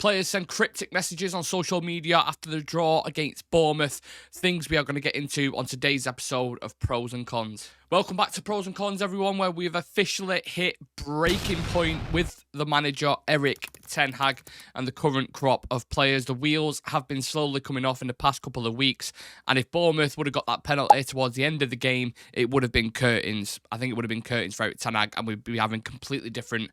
Players send cryptic messages on social media after the draw against Bournemouth. Things we are going to get into on today's episode of Pros and Cons. Welcome back to Pros and Cons, everyone, where we've officially hit breaking point with the manager, Erik ten Hag, and the current crop of players. The wheels have been slowly coming off in the past couple of weeks, and if Bournemouth would have got that penalty towards the end of the game, it would have been curtains. I think it would have been curtains for Erik ten Hag, and we'd be having a completely different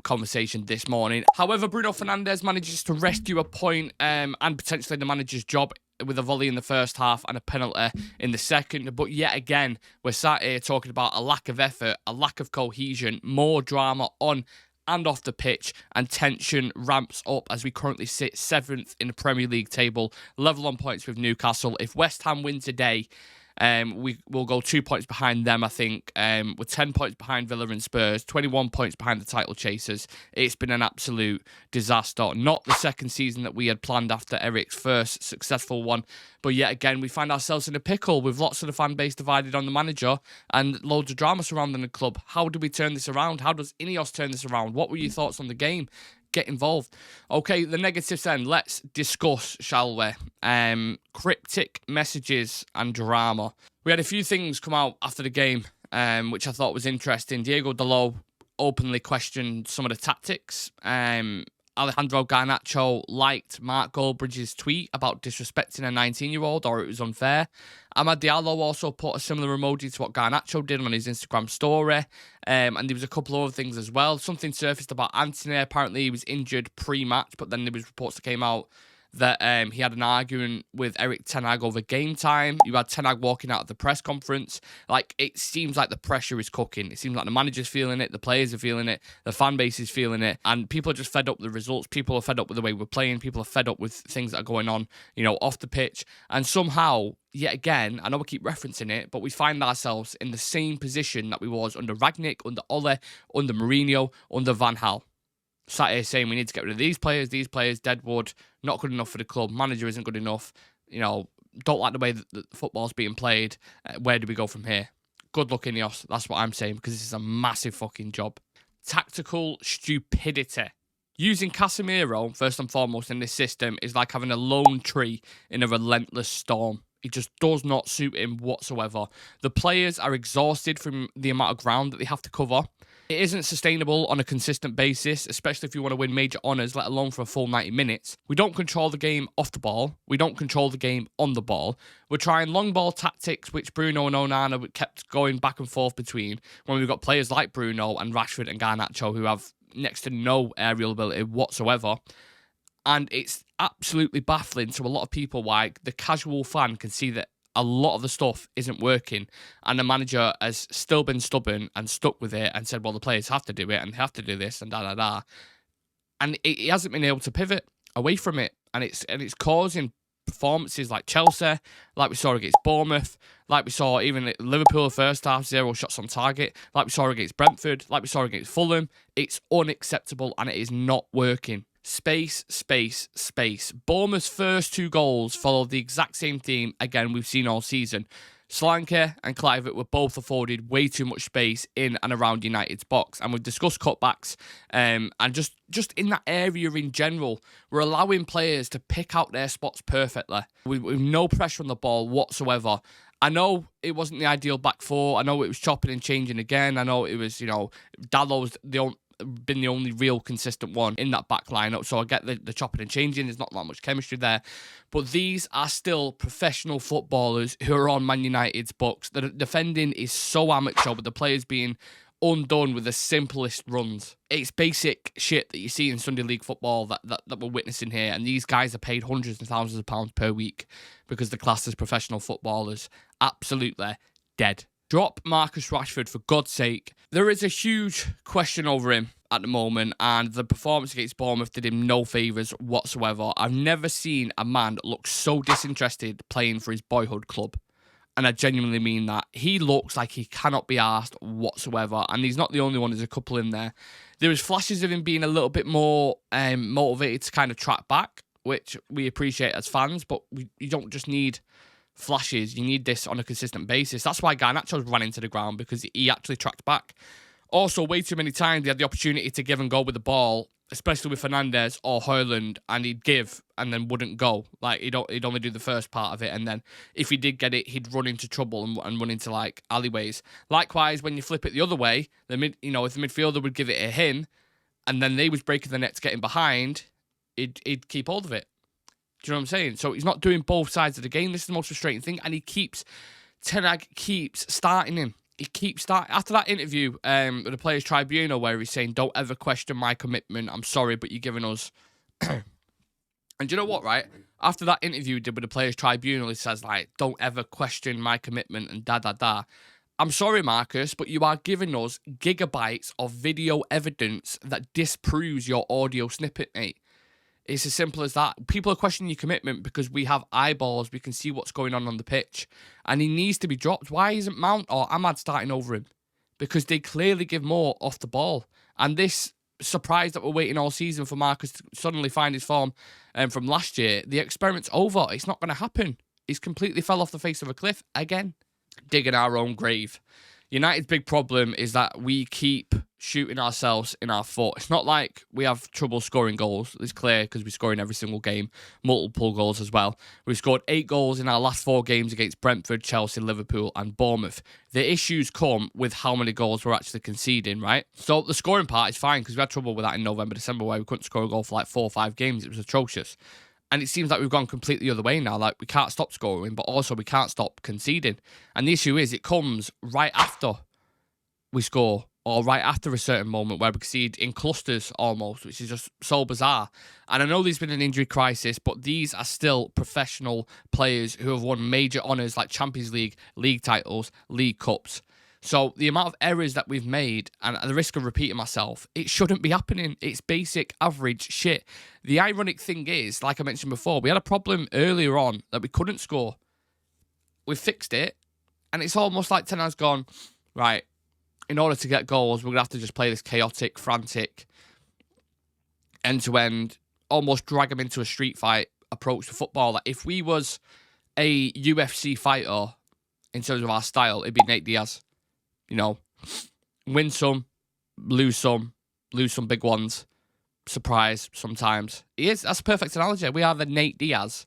conversation this morning. However, Bruno Fernandes manages to rescue a point and potentially the manager's job with a volley in the first half and a penalty in the second. But yet again, we're sat here talking about a lack of effort, a lack of cohesion, more drama on and off the pitch, and tension ramps up as we currently sit 7th in the Premier League table, level on points with Newcastle. If West Ham win today, we will go 2 points behind them, I think. We're 10 points behind Villa and Spurs, 21 points behind the title chasers. It's been an absolute disaster. Not the second season that we had planned after Erik's first successful one. But yet again, we find ourselves in a pickle with lots of the fan base divided on the manager and loads of drama surrounding the club. How do we turn this around? How does Ineos turn this around? What were your thoughts on the game? Get involved. Okay, the negatives then. Let's discuss, shall we? Cryptic messages and drama. We had a few things come out after the game, which I thought was interesting. Diego Dalot openly questioned some of the tactics. Alejandro Garnacho liked Mark Goldbridge's tweet about disrespecting a 19-year-old, or it was unfair. Amad Diallo also put a similar emoji to what Garnacho did on his Instagram story. And there was a couple of other things as well. Something surfaced about Anthony. Apparently he was injured pre-match, but then there was reports that came out that he had an argument with Erik ten Hag over game time. You had ten Hag walking out of the press conference. Like, it seems like the pressure is cooking. It seems like the manager's feeling it, the players are feeling it, the fan base is feeling it, and people are just fed up with the results. People are fed up with the way we're playing. People are fed up with things that are going on, off the pitch. And somehow, yet again, I know we keep referencing it, but we find ourselves in the same position that we was under Ragnick, under Ole, under Mourinho, under Van Gaal. Sat here saying we need to get rid of these players, Deadwood, not good enough for the club, manager isn't good enough, don't like the way that the football's being played. Where do we go from here? Good luck, Ineos. That's what I'm saying, because this is a massive fucking job. Tactical stupidity. Using Casemiro, first and foremost, in this system is like having a lone tree in a relentless storm. It just does not suit him whatsoever. The players are exhausted from the amount of ground that they have to cover. It isn't sustainable on a consistent basis, especially if you want to win major honours, let alone for a full 90 minutes. We don't control the game off the ball. We don't control the game on the ball. We're trying long ball tactics, which Bruno and Onana kept going back and forth between, when we've got players like Bruno and Rashford and Garnacho who have next to no aerial ability whatsoever. And it's absolutely baffling to a lot of people why the casual fan can see that a lot of the stuff isn't working, and the manager has still been stubborn and stuck with it and said, well, the players have to do it and they have to do this and da-da-da. And he hasn't been able to pivot away from it, and it's causing performances like Chelsea, like we saw against Bournemouth, like we saw even at Liverpool the first half, 0 shots on target, like we saw against Brentford, like we saw against Fulham. It's unacceptable and it is not working. Space, space, space. Bournemouth's first 2 goals followed the exact same theme, again, we've seen all season. Solanke and Kluivert were both afforded way too much space in and around United's box. And we've discussed cutbacks and just in that area in general, we're allowing players to pick out their spots perfectly with no pressure on the ball whatsoever. I know it wasn't the ideal back four. I know it was chopping and changing again. I know it was, Dallow's been the only real consistent one in that back lineup, so I get the chopping and changing. There's not that much chemistry there, but these are still professional footballers who are on Man United's books. The defending is so amateur, with the players being undone with the simplest runs. It's basic shit that you see in Sunday League football that we're witnessing here, and these guys are paid hundreds of thousands of pounds per week because they're classed as professional footballers. Absolutely dead. Drop Marcus Rashford, for God's sake. There is a huge question over him at the moment, and the performance against Bournemouth did him no favours whatsoever. I've never seen a man look so disinterested playing for his boyhood club. And I genuinely mean that. He looks like he cannot be arsed whatsoever. And he's not the only one. There's a couple in there. There was flashes of him being a little bit more motivated to kind of track back, which we appreciate as fans, but you don't just need flashes. You need this on a consistent basis. That's why Garnacho's ran into the ground, because he actually tracked back. Also, way too many times he had the opportunity to give and go with the ball, especially with Fernandes or Haaland, and he'd give and then wouldn't go. Like, he'd only do the first part of it, and then if he did get it, he'd run into trouble and run into, like, alleyways. Likewise, when you flip it the other way, if the midfielder would give it a him, and then they was breaking the net to get him behind, he'd keep hold of it. Do you know what I'm saying? So he's not doing both sides of the game. This is the most frustrating thing, and Ten Hag keeps starting him. He keeps starting. After that interview with the Players' Tribunal where he's saying, don't ever question my commitment, I'm sorry, but you're giving us... And do you know what, right? After that interview he did with the Players' Tribunal, he says, like, don't ever question my commitment and da-da-da. I'm sorry, Marcus, but you are giving us gigabytes of video evidence that disproves your audio snippet, mate. It's as simple as that. People are questioning your commitment because we have eyeballs. We can see what's going on the pitch. And he needs to be dropped. Why isn't Mount or Ahmad starting over him? Because they clearly give more off the ball. And this surprise that we're waiting all season for Marcus to suddenly find his form from last year, the experiment's over. It's not going to happen. He's completely fell off the face of a cliff again. Digging our own grave. United's big problem is that we keep shooting ourselves in our foot. It's not like we have trouble scoring goals. It's clear because we score in every single game, multiple goals as well. We've scored 8 goals in our last 4 games against Brentford, Chelsea, Liverpool and Bournemouth. The issues come with how many goals we're actually conceding, right? So the scoring part is fine because we had trouble with that in November, December where we couldn't score a goal for like 4 or 5 games. It was atrocious. And it seems like we've gone completely the other way now. Like, we can't stop scoring, but also we can't stop conceding. And the issue is it comes right after we score, or right after a certain moment where we concede in clusters almost, which is just so bizarre. And I know there's been an injury crisis, but these are still professional players who have won major honours like Champions League, league titles, league cups. So the amount of errors that we've made, and at the risk of repeating myself, it shouldn't be happening. It's basic, average shit. The ironic thing is, like I mentioned before, we had a problem earlier on that we couldn't score. We fixed it, and it's almost like Ten Hag's gone, right, in order to get goals, we're going to have to just play this chaotic, frantic, end-to-end, almost drag them into a street fight approach to football. Like, if we was a UFC fighter, in terms of our style, it'd be Nate Diaz. You know, win some big ones, surprise sometimes. That's a perfect analogy. We are the Nate Diaz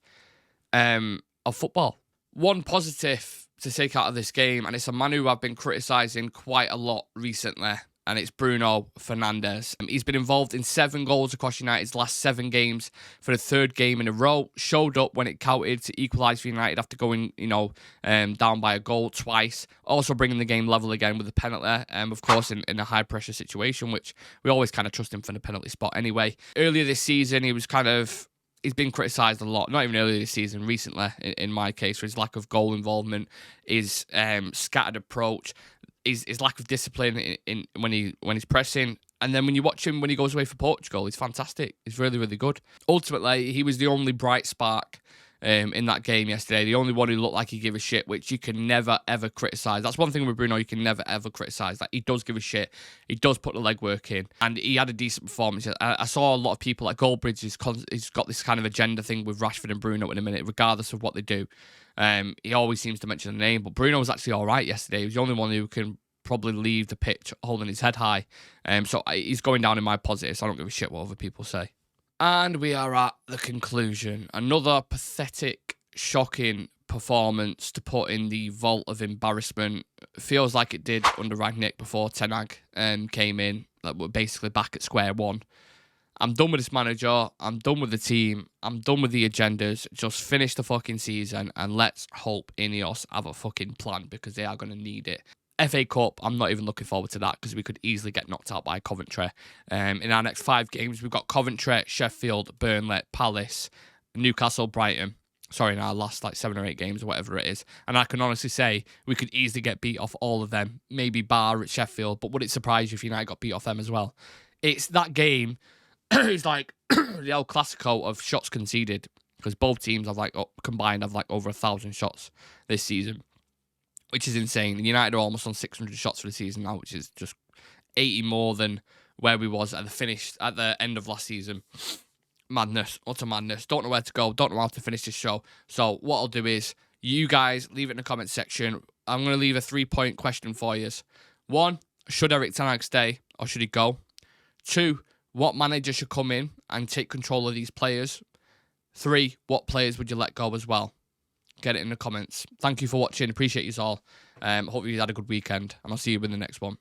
of football. One positive to take out of this game, and it's a man who I've been criticising quite a lot recently, and it's Bruno Fernandes. He's been involved in 7 goals across United's last 7 games for the 3rd game in a row. Showed up when it counted to equalise for United after going, down by a goal twice. Also bringing the game level again with a penalty, of course, in a high-pressure situation, which we always kind of trust him for the penalty spot anyway. Earlier this season, he's been criticised a lot, not even earlier this season, recently, in my case, for his lack of goal involvement, his scattered approach, his lack of discipline in when he's pressing. And then when you watch him when he goes away for Portugal, he's fantastic. He's really, really good. Ultimately, he was the only bright spark in that game yesterday. The only one who looked like he gave a shit, which you can never, ever criticise. That's one thing with Bruno you can never, ever criticise. Like, he does give a shit. He does put the legwork in. And he had a decent performance. I saw a lot of people, like Goldbridge, he's got this kind of agenda thing with Rashford and Bruno in a minute, regardless of what they do. He always seems to mention the name, but Bruno was actually all right yesterday. He was the only one who can probably leave the pitch holding his head high. So he's going down in my positives. I don't give a shit what other people say. And we are at the conclusion. Another pathetic, shocking performance to put in the vault of embarrassment. Feels like it did under Rangnick before Ten Hag came in. Like, we're basically back at square one. I'm done with this manager. I'm done with the team. I'm done with the agendas. Just finish the fucking season and let's hope Ineos have a fucking plan, because they are going to need it. FA Cup, I'm not even looking forward to that, because we could easily get knocked out by Coventry. In our next 5 games, we've got Coventry, Sheffield, Burnley, Palace, Newcastle, Brighton. Sorry, in our last 7 or 8 games or whatever it is. And I can honestly say we could easily get beat off all of them. Maybe bar at Sheffield, but would it surprise you if United got beat off them as well? It's that game. It's like the El Clasico of shots conceded, because both teams have combined have over 1,000 shots this season, which is insane. And United are almost on 600 shots for the season now, which is just 80 more than where we was at the end of last season. Madness, utter madness. Don't know where to go, don't know how to finish this show. So what I'll do is, you guys leave it in the comment section. I'm going to leave a 3-point question for you. 1, should Erik Ten Hag stay or should he go? 2, what manager should come in and take control of these players? 3, what players would you let go as well? Get it in the comments. Thank you for watching. Appreciate you all. Hope you had a good weekend, and I'll see you in the next one.